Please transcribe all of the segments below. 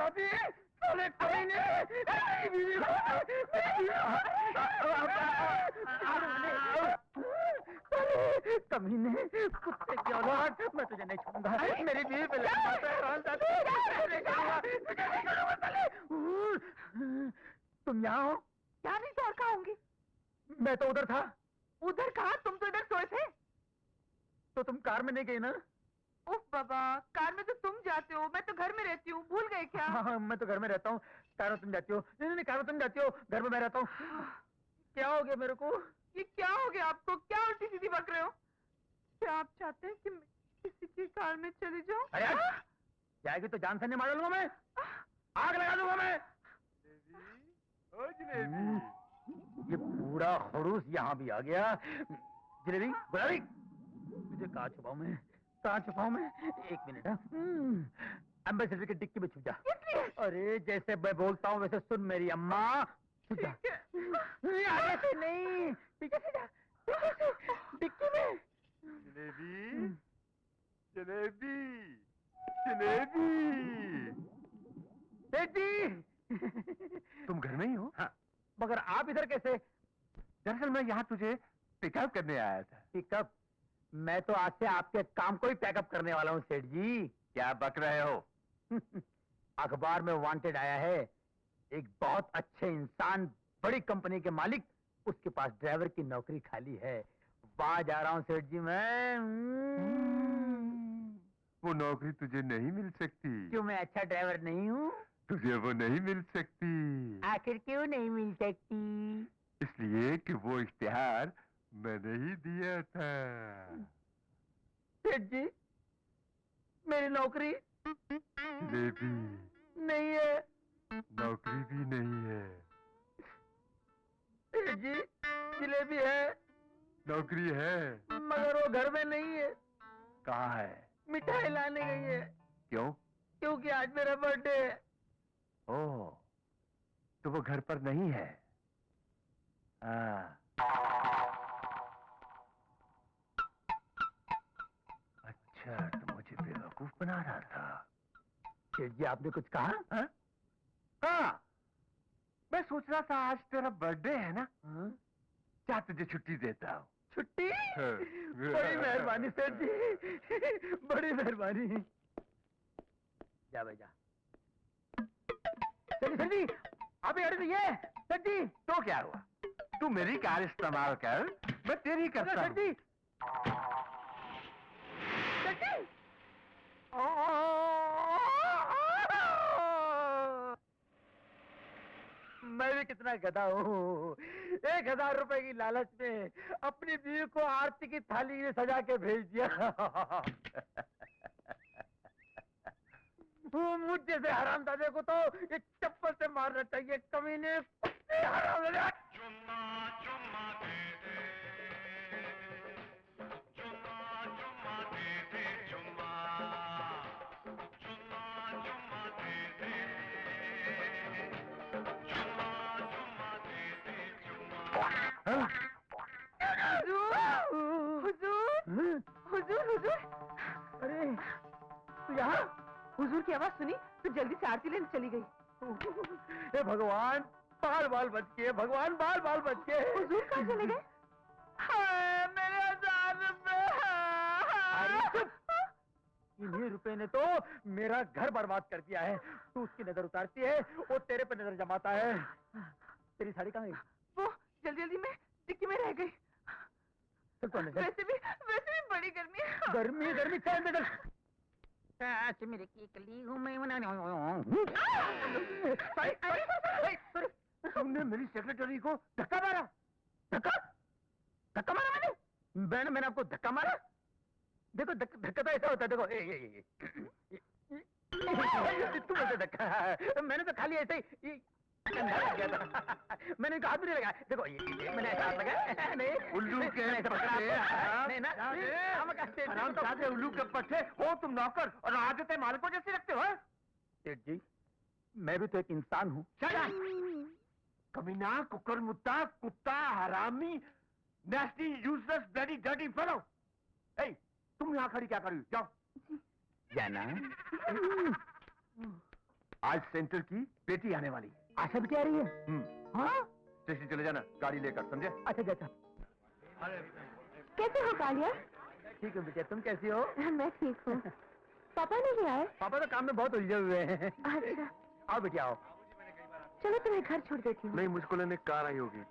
अभी साले कमीने कमीने कुत्ते की औलाद, मैं तुझे नहीं छोड़ूंगा। मेरी बीवी पे लग मारता है। तुम यहाँ हो? क्या नहीं तो और कहाँ होंगी? मैं तो उधर था। उधर कहाँ? तुम तो इधर सोए थे। तो तुम कार में नहीं गई ना? उफ बाबा, कार में तो तुम जाते हो, मैं तो घर में रहती हूँ, भूल गए क्या? हाँ, मैं तो घर में रहता हूँ। कार में तुम जाती हो? नहीं, कार में तुम जाती हो, घर में मैं रहता हूँ। क्या हो गया मेरे को? ये क्या हो गया आपको? क्या उल्टी सीधी बक रहे हो? क्या आप चाहते हैं कि मैं किसी की कार में चली जाऊं? अरे जाएगी तो जान से नहीं मार लूंगा मैं, आग लगा दूंगा मैं। ओ जलेबी, ये पूरा खड़ूस यहाँ भी आ गया। जलेबी, गुलाबी, तुझे कहाँ छुपाऊं मैं? कहाँ छुपाऊं मैं? एक मिनट। एम्बेसडर की डिक्की में छुप जा। अरे जैसे मैं बोलता हूँ वैसे सुन मेरी अम्मा। छुप जा। आगे से नहीं, पीछे से जा, पीछे से, डिक्की में। जलेबी, जलेबी, जलेबी। बेटी, तुम घर में ही हो? हाँ, मगर आप इधर कैसे? दरअसल मैं यहाँ तुझे पिकअप करने आया था। पिकअप? मैं तो आज से आपके काम को ही पैकअप करने वाला हूँ सेठ जी। क्या बक रहे हो? अखबार में वांटेड आया है, एक बहुत अच्छे इंसान, बड़ी कंपनी के मालिक, उसके पास ड्राइवर की नौकरी खाली है। वहां जा रहा हूँ सेठ जी मैं। वो नौकरी तुझे नहीं मिल सकती। क्यों, मैं अच्छा ड्राइवर नहीं हूँ? तुझे वो नहीं मिल सकती। आखिर क्यों नहीं मिल सकती? इसलिए कि वो इश्तिहार मैंने ही दिया था। सेठ जी, मेरी नौकरी जलेबी, नहीं है। नौकरी भी नहीं है। सेठ जी, जलेबी है, नौकरी है मगर वो घर में नहीं है। कहाँ है? मिठाई लाने गई है। क्यों? क्योंकि आज मेरा बर्थडे है। ओह, तो वो घर पर नहीं है। अच्छा, तो मुझे बेवकूफ बना रहा था। सेठ जी, आपने कुछ कहा? हाँ? हाँ, मैं सोच रहा था आज तेरा बर्थडे है ना, हाँ? क्या तुझे छुट्टी देता हूँ। छुट्टी? बड़ी मेहरबानी सेठ जी, बड़ी मेहरबानी। जा भाई जा। सेठ जी, अभी अड़ रही है सेठ जी। तो क्या हुआ? तू मेरी कार इस्तेमाल कर, मैं तेरी करता सेठ जी, हूँ। सेठ जी। मैं भी कितना गधा हूँ, 1000 रुपए की लालच में अपनी बीवी को आरती की थाली में सजा के भेज दिया। मुझ जैसे हरामजादे को तो ये चप्पल से मारना चाहिए। कमीने, कुत्ते, हरामजादे। चुम्मा चुम्मा दे दे, चुम्मा चुम्मा दे दे, चुम्मा चुम्मा चुम्मा दे दे, चुम्मा चुम्मा दे दे, चुम्मा। हुजूर, हुजूर, हुजूर। अरे तू यहाँ? हुजूर की आवाज सुनी तो जल्दी से आरती लेने चली गई। हे भगवान, बाल बाल बच गए, भगवान, बाल बाल बच गए। हुजूर कहाँ चले गए? मेरे 1000 रुपए। इन्हीं रुपए ने तो मेरा घर बर्बाद कर दिया है। तू उसकी नजर उतारती है, वो तेरे पे नजर जमाता है। तेरी साड़ी कहाँ गई? वो जल्दी जल्दी में डिक्की में रह गई। चल तो अंदर। वैसे भी बड़ी गर्मी है। गर्मी गर्मी, चल अंदर चल। मेरे की कली हूँ मैं तुमने मेरी सेक्रेटरी को धक्का मारा? धक्का? धक्का मारा मैंने आपको धक्का मारा? देखो धक्का तो ऐसा होता है। देखो तुम ऐसे धक्का, मैंने तो खाली ऐसे ही कंधा लग गया था। मैंने इनका हाथ भी नहीं लगाया। देखो ये मैंने ऐसा हाथ लगाया नहीं। उल्लू के मैंने ऐसा पकड़ा आपको। नहीं ना, हम हरामजादे, उल्लू के पट्टे हो तुम। नौकर और आदतें मालिकों जैसी रखते हो। सेठ जी, मैं भी तो एक इंसान हूँ। कमीना, कुकर मुत्ता, कुत्ता, हरामी, नेस्टी, यूजलेस, ब्लडी, डर्टी फेलो। ए, तुम यहाँ खड़ी क्या कर रही हो? जाओ। जाना आज सेंटर की बेटी आने वाली है। आशा बिटिया आ रही है? हाँ। स्टेशन चले जाना, गाड़ी लेकर, समझे? अच्छा अच्छा। कैसे हो कालिया? ठीक है बिटिया, तुम कैसी हो? मैं ठीक हूँ। पापा नहीं आए? पापा तो काम में बहुत उलझे हुए हैं। अच्छा आओ बिटिया आओ। चलो तुम्हें घर छोड़ देती हूँ। नहीं, मुझको लेने कार आई होगी।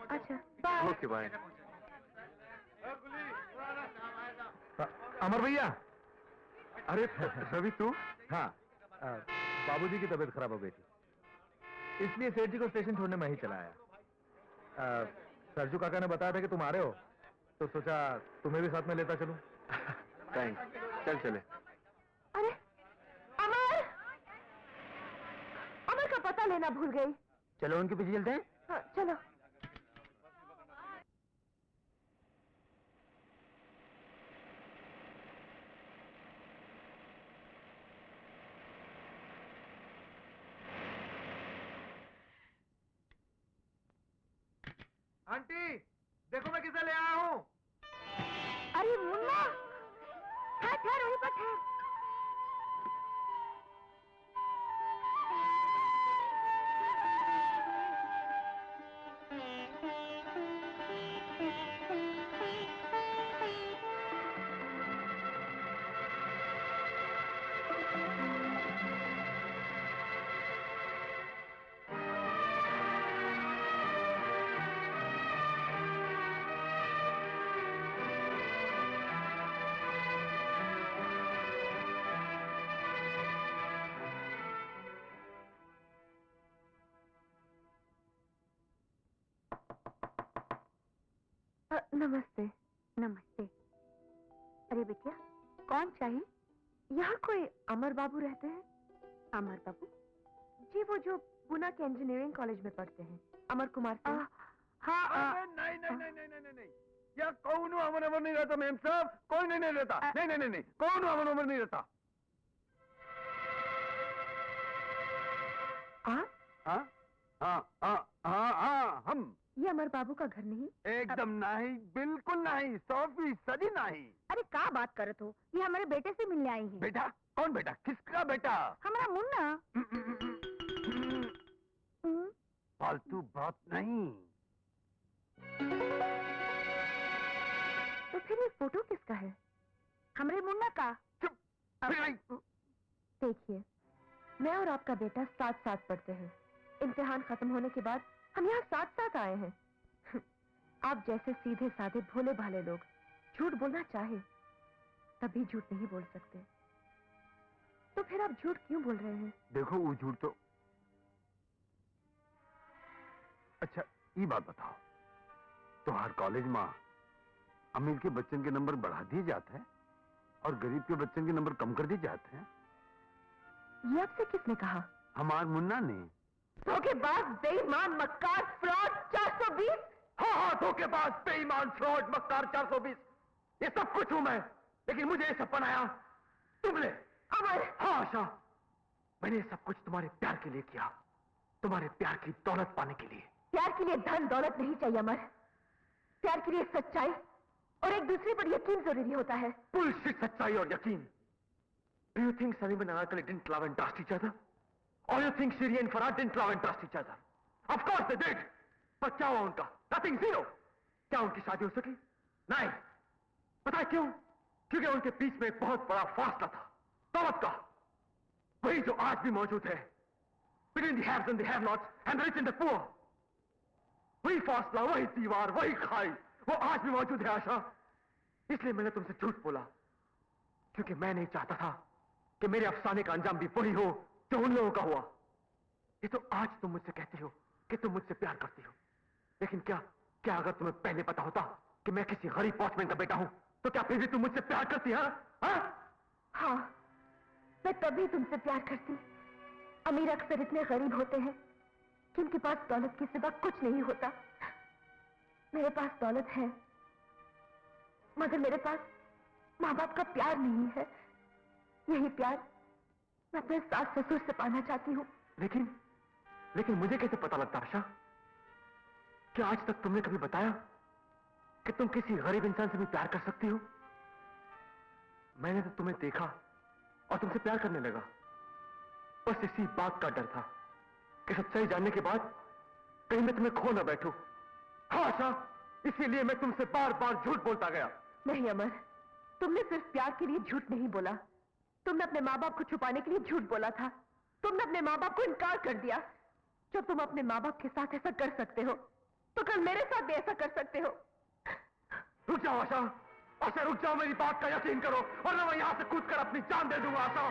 अच्छा बाय। Okay bye. अमर भैया, अरे रवि तू? हाँ, बाबूजी की तबीयत खराब हो गई थी, इसलिए सेठ जी को स्टेशन छोड़ने में ही चला आया। सरजू काका ने बताया था कि तुम आ रहे हो, तो सोचा तुम्हें भी साथ में लेता चलूं। थैंक्स, चल चले। अरे अमर, अमर का पता लेना भूल गई। चलो उनके पीछे चलते हैं। हाँ, चलो। आंटी, देखो मैं किसे ले आया हूँ। अरे मुन्ना, ठहर वहीं पर ठहर। नमस्ते। नमस्ते। अरे बिटिया, कौन चाहिए? यहाँ कोई अमर बाबू रहते हैं? अमर बाबू? जी, वो जो पुणे के इंजीनियरिंग कॉलेज में पढ़ते हैं, अमर कुमार सिंह। हाँ। नहीं नहीं नहीं नहीं नहीं नहीं, यहाँ कौन अमर अमर नहीं रहता मैम साहब, कोई नहीं रहता। नहीं नहीं नहीं, कौन अमर अमर नहीं रहता। आप? हाँ हाँ हाँ हाँ हाँ, हम। ये अमर बाबू का घर नहीं? एकदम नहीं, बिल्कुल नहीं, 100% नहीं। अरे क्या बात करत हो, ये हमारे बेटे से मिलने आई हैं। बेटा? कौन बेटा? किसका बेटा? हमारा मुन्ना। फालतू बात नहीं। तो फिर ये फोटो किसका है? हमारे मुन्ना का। चुप। देखिए, मैं और आपका बेटा साथ साथ पढ़ते हैं। इम्तिहान खत्म होने के बाद हम यहाँ साथ साथ आए हैं। आप जैसे सीधे साधे भोले भाले लोग झूठ बोलना चाहे तभी झूठ नहीं बोल सकते। तो फिर आप झूठ क्यों बोल रहे हैं? देखो वो झूठ तो। अच्छा ये बात बताओ, तो हर कॉलेज में अमीर के बच्चन के नंबर बढ़ा दिए जाते हैं और गरीब के बच्चन के नंबर कम कर दिए जाते हैं? ये आपसे किसने कहा? हमार मुन्ना ने। धोखेबाज, बेईमान, मक्कार, फ्रॉड, 420। हाँ हाँ, धोखेबाज, बेईमान, फ्रॉड, मक्कार, 420, ये सब कुछ हूं मैं, लेकिन मुझे ये सब बनाया तुमने। अमर! हाँ आशा, मैंने ये सब कुछ तुम्हारे प्यार के लिए किया, तुम्हारे प्यार की दौलत पाने के लिए। प्यार के लिए धन दौलत नहीं चाहिए अमर। प्यार के लिए सच्चाई और एक दूसरे पर यकीन जरूरी होता है। बुलशिट, सच्चाई और यकीन। Do you think Salim and Anarkali didn't love and trust each other? Or you think Siri and Farad didn't love and trust each other? Of course they did! पर क्या हुआ उनका? Nothing, zero! क्या उनकी शादी हो सकी? नहीं! पता है क्यों? क्योंकि उनके बीच में एक बहुत बड़ा फासला था, दौलत का। वही जो आज भी मौजूद है, between the haves and the have-nots and the rich and the poor. वही फासला, वही दीवार, वही खाई, वो आज भी मौजूद है आशा। इसलिए मैंने तुमसे झूठ बोला, क्योंकि मैं नहीं चाहता था कि मेरे अफसाने का अंजाम भी वही हो जो उन लोगों का हुआ। ये तो आज तुम मुझसे कहती हो कि तुम मुझसे प्यार करती हो, लेकिन क्या अगर तुम्हें पहले पता होता कि मैं किसी गरीब पॉस्टमैन का बेटा हूं, तो क्या फिर भी तुम मुझसे प्यार करती? हाँ, मैं तभी तुमसे प्यार करती। अमीर अक्सर इतने गरीब होते हैं कि उनके पास दौलत के सिवा कुछ नहीं होता। मेरे पास दौलत है, मगर मेरे पास माँ बाप का प्यार नहीं है। यही प्यार मैं अपने सास ससुर से पाना चाहती हूँ। लेकिन मुझे कैसे पता लगता आशा? क्या आज तक तुमने कभी बताया कि तुम किसी गरीब इंसान से भी प्यार कर सकती हो? मैंने तो तुम्हें देखा और तुमसे प्यार करने लगा, बस इसी बात का डर था कि सच्चाई जानने के बाद कहीं मैं तुम्हें खो ना बैठूं। हाँ आशा, इसीलिए मैं तुमसे बार बार झूठ बोलता गया। नहीं अमर, तुमने सिर्फ प्यार के लिए झूठ नहीं बोला, तुमने अपने माँ बाप को छुपाने के लिए झूठ बोला था। तुमने अपने माँ बाप को इनकार कर दिया। जब तुम अपने माँ बाप के साथ ऐसा कर सकते हो, तो कल मेरे साथ भी ऐसा कर सकते हो। रुक जाओ आशा, आशा रुक जाओ, मेरी बात का यकीन करो वरना मैं यहाँ से कूदकर अपनी जान दे दूंगा। आशा,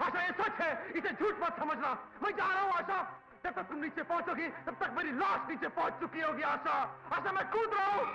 आशा ये सच है, इसे झूठ मत समझना। मैं जा रहा हूँ आशा, जब तक तुम नीचे पहुंचोगी तब तक मेरी लाश नीचे पहुंच चुकी होगी। आशा, आशा मैं कूद रहा हूँ।